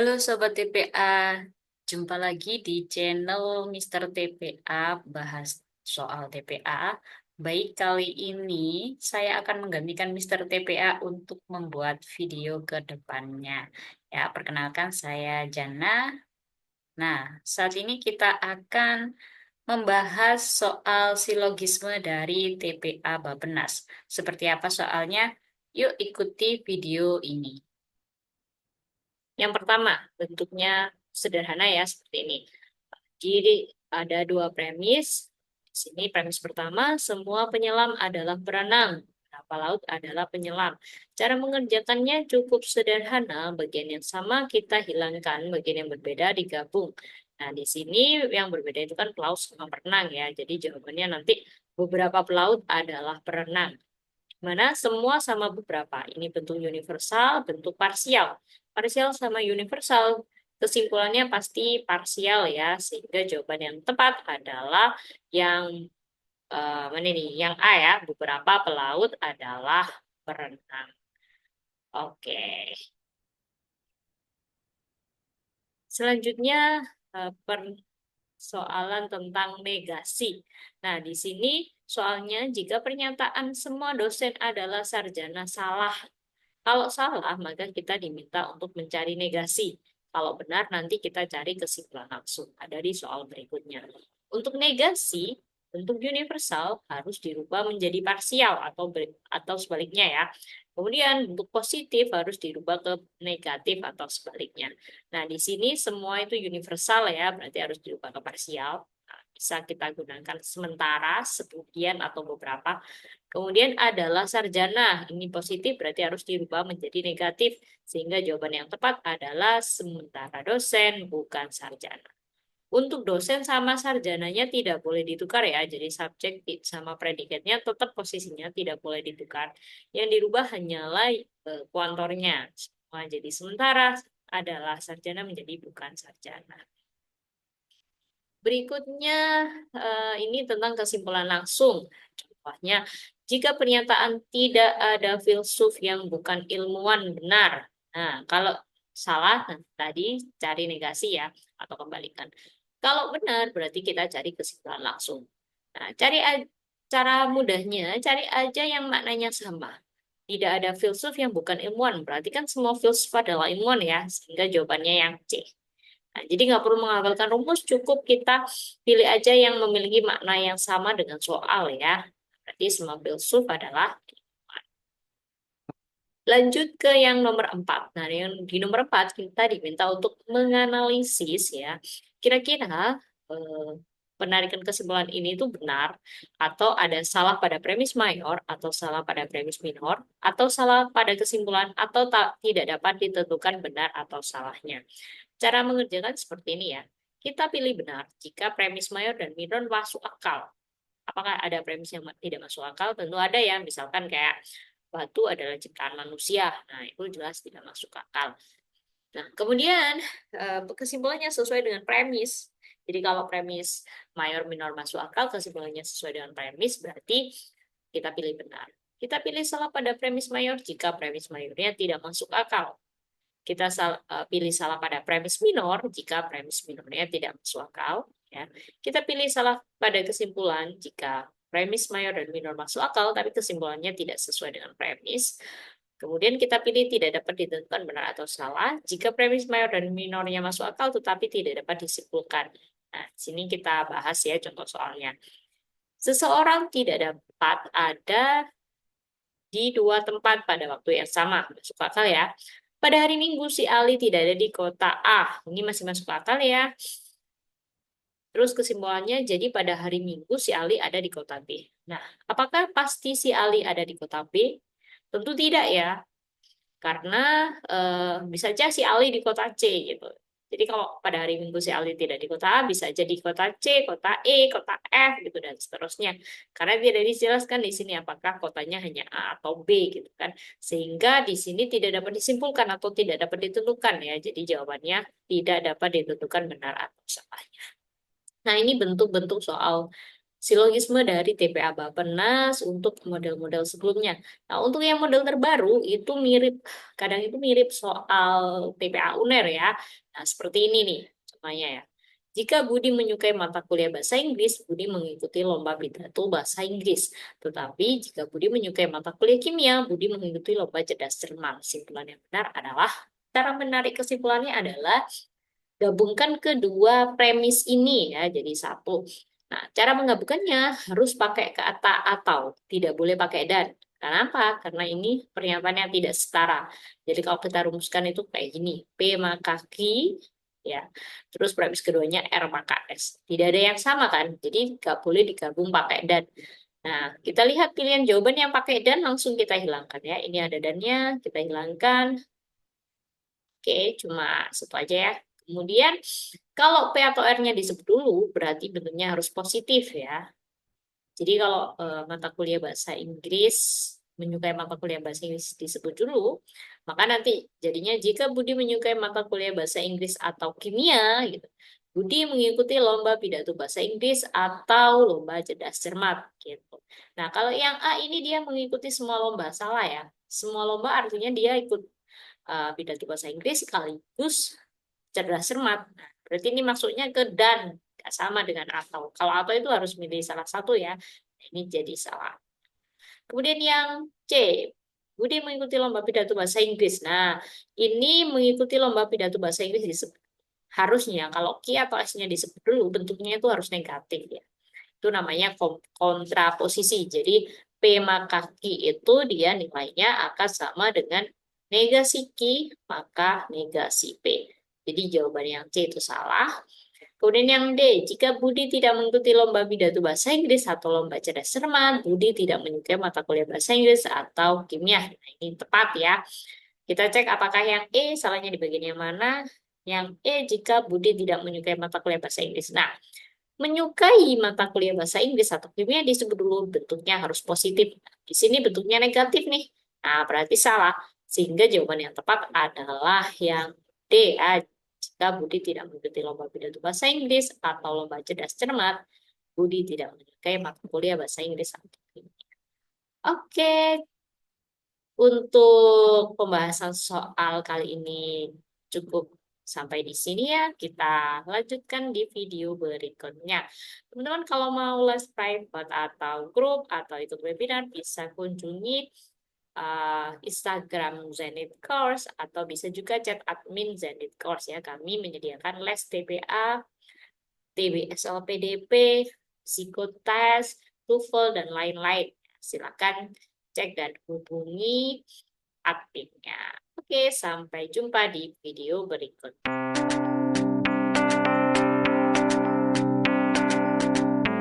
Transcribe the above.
Halo Sobat TPA, jumpa lagi di channel Mister TPA, bahas soal TPA. Baik, kali ini saya akan menggantikan Mister TPA untuk membuat video ke depannya. Ya, perkenalkan saya Jana. Nah, saat ini kita akan membahas soal silogisme dari TPA Bappenas. Seperti apa soalnya? Yuk ikuti video ini. Yang pertama, bentuknya sederhana ya, seperti ini. Jadi ada dua premis. Di sini premis pertama, semua penyelam adalah berenang. Kapal laut adalah penyelam. Cara mengerjakannya cukup sederhana. Bagian yang sama kita hilangkan, bagian yang berbeda digabung. Nah, di sini yang berbeda itu kan pelaut sama perenang ya. Jadi jawabannya nanti beberapa pelaut adalah perenang. Mana semua sama beberapa. Ini bentuk universal, bentuk parsial. Parsial sama universal, kesimpulannya pasti parsial ya, sehingga jawaban yang tepat adalah yang mana nih? Yang A ya, beberapa pelaut adalah berenang. Oke. Selanjutnya persoalan tentang negasi. Nah, di sini soalnya jika pernyataan semua dosen adalah sarjana salah. Kalau salah, maka kita diminta untuk mencari negasi. Kalau benar, nanti kita cari kesimpulan langsung. Ada di soal berikutnya. Untuk negasi, bentuk universal harus dirubah menjadi parsial atau sebaliknya ya. Kemudian bentuk positif harus dirubah ke negatif atau sebaliknya. Nah, di sini semua itu universal ya, berarti harus dirubah ke parsial. Nah, bisa kita gunakan sementara, sebagian, atau beberapa. Kemudian adalah sarjana. Ini positif berarti harus dirubah menjadi negatif. Sehingga jawaban yang tepat adalah sementara dosen, bukan sarjana. Untuk dosen sama sarjananya tidak boleh ditukar ya. Jadi subjek sama predikatnya tetap posisinya tidak boleh ditukar. Yang dirubah hanyalah kuantornya. Semua jadi sementara adalah sarjana menjadi bukan sarjana. Berikutnya ini tentang kesimpulan langsung. Contohnya, jika pernyataan tidak ada filsuf yang bukan ilmuwan benar. Nah, kalau salah tadi cari negasi ya atau kembalikan. Kalau benar berarti kita cari kesimpulan langsung. Nah, cara mudahnya cari aja yang maknanya sama. Tidak ada filsuf yang bukan ilmuwan, berarti kan semua filsuf adalah ilmuwan ya, sehingga jawabannya yang C. Nah, jadi nggak perlu menghafalkan rumus, cukup kita pilih aja yang memiliki makna yang sama dengan soal ya. Berarti semua filsuf adalah ilmuwan. Lanjut ke yang nomor 4. Nah, yang di nomor 4 kita diminta untuk menganalisis ya. Kira-kira eh, penarikan kesimpulan ini itu benar atau ada salah pada premis mayor atau salah pada premis minor atau salah pada kesimpulan atau tidak dapat ditentukan benar atau salahnya. Cara mengerjakan seperti ini ya. Kita pilih benar jika premis mayor dan minor masuk akal. Apakah ada premis yang tidak masuk akal? Tentu ada ya. Misalkan kayak batu adalah ciptaan manusia. Nah, itu jelas tidak masuk akal. Nah, kemudian kesimpulannya sesuai dengan premis. Jadi kalau premis mayor minor masuk akal, kesimpulannya sesuai dengan premis, berarti kita pilih benar. Kita pilih salah pada premis mayor jika premis mayornya tidak masuk akal. Kita pilih salah pada premis minor jika premis minornya tidak masuk akal. Ya. Kita pilih salah pada kesimpulan jika premis mayor dan minor masuk akal, tapi kesimpulannya tidak sesuai dengan premis. Kemudian kita pilih tidak dapat ditentukan benar atau salah jika premis mayor dan minornya masuk akal tetapi tidak dapat disimpulkan. Nah, sini kita bahas ya contoh soalnya. Seseorang tidak dapat ada di dua tempat pada waktu yang sama. Masuk akal ya. Pada hari Minggu si Ali tidak ada di kota A. Ini masih masuk akal ya. Terus kesimpulannya, jadi pada hari Minggu si Ali ada di kota B. Nah, apakah pasti si Ali ada di kota B? Tentu tidak ya, karena bisa aja si Ali di kota C gitu. Jadi kalau pada hari Minggu si Ali tidak di kota A, bisa jadi kota C, kota E, kota F gitu dan seterusnya. Karena tidak dijelaskan di sini apakah kotanya hanya A atau B gitu kan. Sehingga di sini tidak dapat disimpulkan atau tidak dapat ditentukan ya. Jadi jawabannya tidak dapat ditentukan benar atau salahnya. Nah, ini bentuk-bentuk soal silogisme dari TPA Bappenas untuk model-model sebelumnya. Nah, untuk yang model terbaru itu mirip, kadang itu mirip soal TPA UNER ya. Nah, seperti ini nih, contohnya ya. Jika Budi menyukai mata kuliah bahasa Inggris, Budi mengikuti lomba pidato bahasa Inggris. Tetapi jika Budi menyukai mata kuliah kimia, Budi mengikuti lomba cerdas cermat. Kesimpulan yang benar adalah, cara menarik kesimpulannya adalah gabungkan kedua premis ini ya jadi satu. Nah, cara menggabungkannya harus pakai kata atau, tidak boleh pakai dan. Kenapa? Karena ini pernyataannya tidak setara. Jadi kalau kita rumuskan itu kayak gini, P maka Q, ya. Terus premis keduanya R maka S. Tidak ada yang sama kan? Jadi nggak boleh digabung pakai dan. Nah, kita lihat pilihan jawaban yang pakai dan langsung kita hilangkan ya. Ini ada dannya, kita hilangkan. Oke, cuma satu aja ya. Kemudian, kalau P atau R-nya disebut dulu, berarti bentuknya harus positif ya. Jadi kalau mata kuliah bahasa Inggris, menyukai mata kuliah bahasa Inggris disebut dulu, maka nanti jadinya jika Budi menyukai mata kuliah bahasa Inggris atau kimia, gitu, Budi mengikuti lomba pidato bahasa Inggris atau lomba cerdas cermat, gitu. Nah, kalau yang A ini dia mengikuti semua lomba, salah ya. Semua lomba artinya dia ikut pidato bahasa Inggris sekaligus cerdas cermat. Nah, berarti ini maksudnya ke dan, nggak sama dengan atau. Kalau atau itu harus milih salah satu ya. Nah, ini jadi salah. Kemudian yang C, Budi mengikuti lomba pidato bahasa Inggris. Nah, ini mengikuti lomba pidato bahasa Inggris disebut. Harusnya kalau Q atau S-nya disebut dulu, bentuknya itu harus negatif ya. Itu namanya kontraposisi. Jadi P maka Q itu dia nilainya akan sama dengan negasi Q maka negasi P. Jadi jawaban yang C itu salah. Kemudian yang D, jika Budi tidak mengikuti lomba pidato bahasa Inggris atau lomba cerdas cermat, Budi tidak menyukai mata kuliah bahasa Inggris atau kimia. Nah, ini tepat ya. Kita cek apakah yang E salahnya di bagian yang mana. Yang E, jika Budi tidak menyukai mata kuliah bahasa Inggris. Nah, menyukai mata kuliah bahasa Inggris atau kimia disebut dulu bentuknya harus positif. Di sini bentuknya negatif nih. Nah, berarti salah. Sehingga jawaban yang tepat adalah yang D. Jika Budi tidak mengikuti lomba pidato bahasa Inggris atau lomba cerdas cermat, Budi tidak menyukai mata kuliah bahasa Inggris atau kimia. Oke, untuk pembahasan soal kali ini cukup sampai di sini ya. Kita lanjutkan di video berikutnya. Teman-teman kalau mau les private atau grup atau ikut webinar bisa kunjungi Instagram Zenith Course atau bisa juga chat admin Zenith Course ya. Kami menyediakan les TPA, TBSLPDP, psikotest, TOEFL, dan lain-lain. Silakan cek dan hubungi adminnya. Oke, sampai jumpa di video berikutnya.